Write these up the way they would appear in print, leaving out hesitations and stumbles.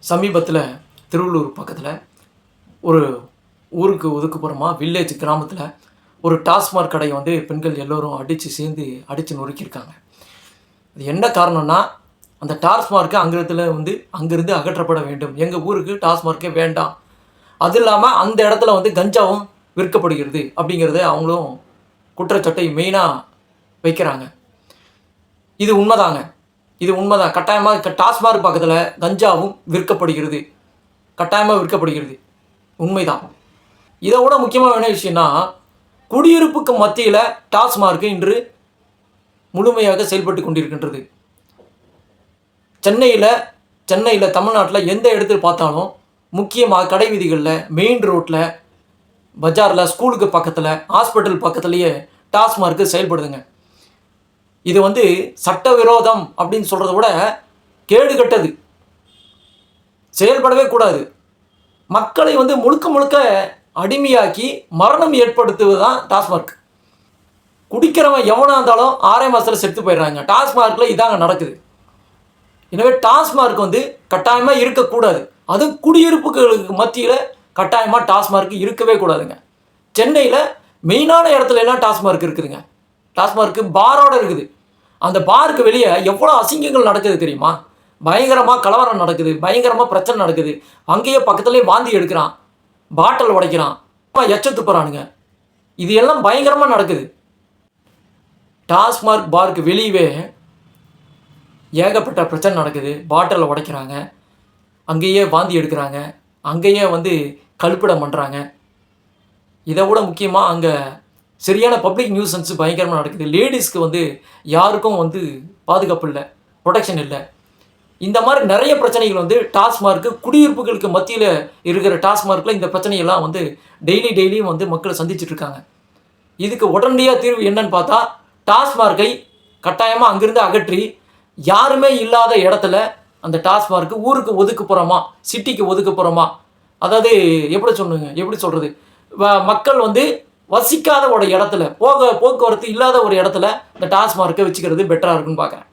சமீபத்தில் திருவள்ளூர் பக்கத்தில் ஒரு ஊருக்கு ஒதுக்குப்புறமா வில்லேஜ் கிராமத்தில் ஒரு டாஸ்மாக் கடையை வந்து பெண்கள் எல்லோரும் அடித்து நொறுக்கியிருக்காங்க. அது என்ன காரணம்னா, அந்த டாஸ்மார்க்கு அங்கேருந்து அகற்றப்பட வேண்டும், எங்கள் ஊருக்கு டாஸ்மார்க்கே வேண்டாம், அது இல்லாமல் அந்த இடத்துல வந்து கஞ்சாவும் விற்கப்படுகிறது அப்படிங்கிறத அவங்களும் குற்றச்சாட்டை மெயினாக வைக்கிறாங்க. இது உண்மைதாங்க, இது உண்மைதான். கட்டாயமாக டாஸ்மாக் பக்கத்தில் கஞ்சாவும் விற்கப்படுகிறது, கட்டாயமாக விற்கப்படுகிறது, உண்மைதான். இதை விட முக்கியமான என்ன விஷயம்னா, குடியிருப்புக்கு மத்தியில் டாஸ்மார்க் இன்று முழுமையாக செயல்பட்டு கொண்டிருக்கின்றது. சென்னையில் தமிழ்நாட்டில் எந்த இடத்துல பார்த்தாலும் முக்கியமாக கடை வீதிகளில், மெயின் ரோட்டில், பஜாரில், ஸ்கூலுக்கு பக்கத்தில், ஹாஸ்பிட்டல் பக்கத்துலேயே டாஸ்மார்க் செயல்படுதுங்க. இது வந்து சட்டவிரோதம் அப்படின்னு சொல்கிறத விட கேடுகட்டது, செயல்படவே கூடாது. மக்களை வந்து முழுக்க அடிமையாக்கி மரணம் ஏற்படுத்துவது தான் டாஸ்மார்க். குடிக்கிறவன் எவனாக இருந்தாலும் 6 மாதத்தில் செத்து போயிடுறாங்க. டாஸ்மார்க்கில் இதாங்க நடக்குது. எனவே டாஸ்மார்க் வந்து கட்டாயமாக இருக்கக்கூடாது. அதுவும் குடியிருப்புகளுக்கு மத்தியில் கட்டாயமாக டாஸ்மார்க் இருக்கவே கூடாதுங்க. சென்னையில் மெயினான இடத்துல எல்லாம் டாஸ்மார்க் இருக்குதுங்க. டாஸ்மார்க் பாரோடு இருக்குது. அந்த பாருக்கு வெளியே எவ்வளோ அசிங்கங்கள் நடக்குது தெரியுமா? பயங்கரமாக கலவரம் நடக்குது, பயங்கரமாக பிரச்சனை நடக்குது. அங்கேயே பக்கத்துலேயே வாந்தி எடுக்கிறான், பாட்டில் உடைக்கிறான், எச்சத்து போகிறானுங்க. இது எல்லாம் பயங்கரமாக நடக்குது. டாஸ்மார்க் பாருக்கு வெளியவே ஏகப்பட்ட பிரச்சனை நடக்குது. பாட்டில் உடைக்கிறாங்க, அங்கேயே வாந்தி எடுக்கிறாங்க, அங்கேயே வந்து கழிப்பிடம் பண்ணுறாங்க. இதை விட முக்கியமாக அங்கே சரியான பப்ளிக் நியூசன்ஸ் பயங்கரமாக நடக்குது. லேடிஸ்க்கு வந்து யாருக்கும் வந்து பாதுகாப்பு இல்லை, ப்ரொடெக்ஷன் இல்லை. இந்த மாதிரி நிறைய பிரச்சனைகள் வந்து டாஸ்மார்க்கு, குடியிருப்புகளுக்கு மத்தியில் இருக்கிற டாஸ்மார்க்கில் இந்த பிரச்சனையெல்லாம் வந்து டெய்லியும் வந்து மக்களை சந்திச்சுட்டு இருக்காங்க. இதுக்கு உடனடியாக தீர்வு என்னன்னு பார்த்தா, டாஸ்மார்க்கை கட்டாயமாக அங்கிருந்து அகற்றி யாருமே இல்லாத இடத்துல அந்த டாஸ்மார்க்கு ஊருக்கு ஒதுக்குப்புறமா, சிட்டிக்கு ஒதுக்குப்புறமா, அதாவது எப்படி சொல்கிறது, மக்கள் வந்து வசிக்காத ஒரு இடத்துல, போக்குவரத்து இல்லாத ஒரு இடத்துல இந்த டாஸ்மார்க்கை வச்சுக்கிறது பெட்டராக இருக்குன்னு பார்க்குறேன்.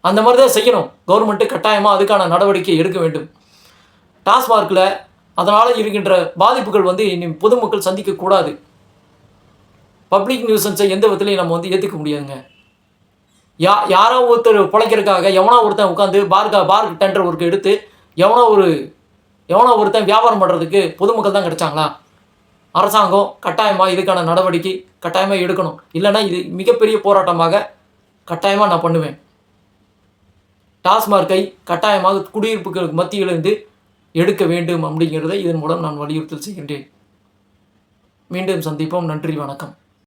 அந்த மாதிரி தான் செய்யணும். கவர்மெண்ட்டு கட்டாயமாக அதுக்கான நடவடிக்கை எடுக்க வேண்டும். டாஸ்மார்க்கில் அதனால் இருக்கின்ற பாதிப்புகள் வந்து இனி பொதுமக்கள் சந்திக்கக்கூடாது. பப்ளிக் நியூசன்ஸை எந்த விதத்துலையும் நம்ம வந்து ஏற்றுக்க முடியாதுங்க. யாரோ ஒருத்தர் பிழைக்கிறதுக்காக எவனோ ஒருத்தன் உட்காந்து பாருக்கு டெண்டர் ஒர்க் எடுத்து எவனோ ஒருத்தன் வியாபாரம் பண்ணுறதுக்கு பொதுமக்கள் தான் கிடைச்சாங்களா? அரசாங்கம் கட்டாயமாக இதுக்கான நடவடிக்கை கட்டாயமாக எடுக்கணும். இல்லைன்னா இது மிகப்பெரிய போராட்டமாக கட்டாயமாக நான் பண்ணுவேன். டாஸ்மார்க்கை கட்டாயமாக குடியிருப்புகளுக்கு மத்தியிலிருந்து எடுக்க வேண்டும் அப்படிங்கிறதை இதன் மூலம் நான் வலியுறுத்தல் செய்கின்றேன். மீண்டும் சந்திப்போம். நன்றி, வணக்கம்.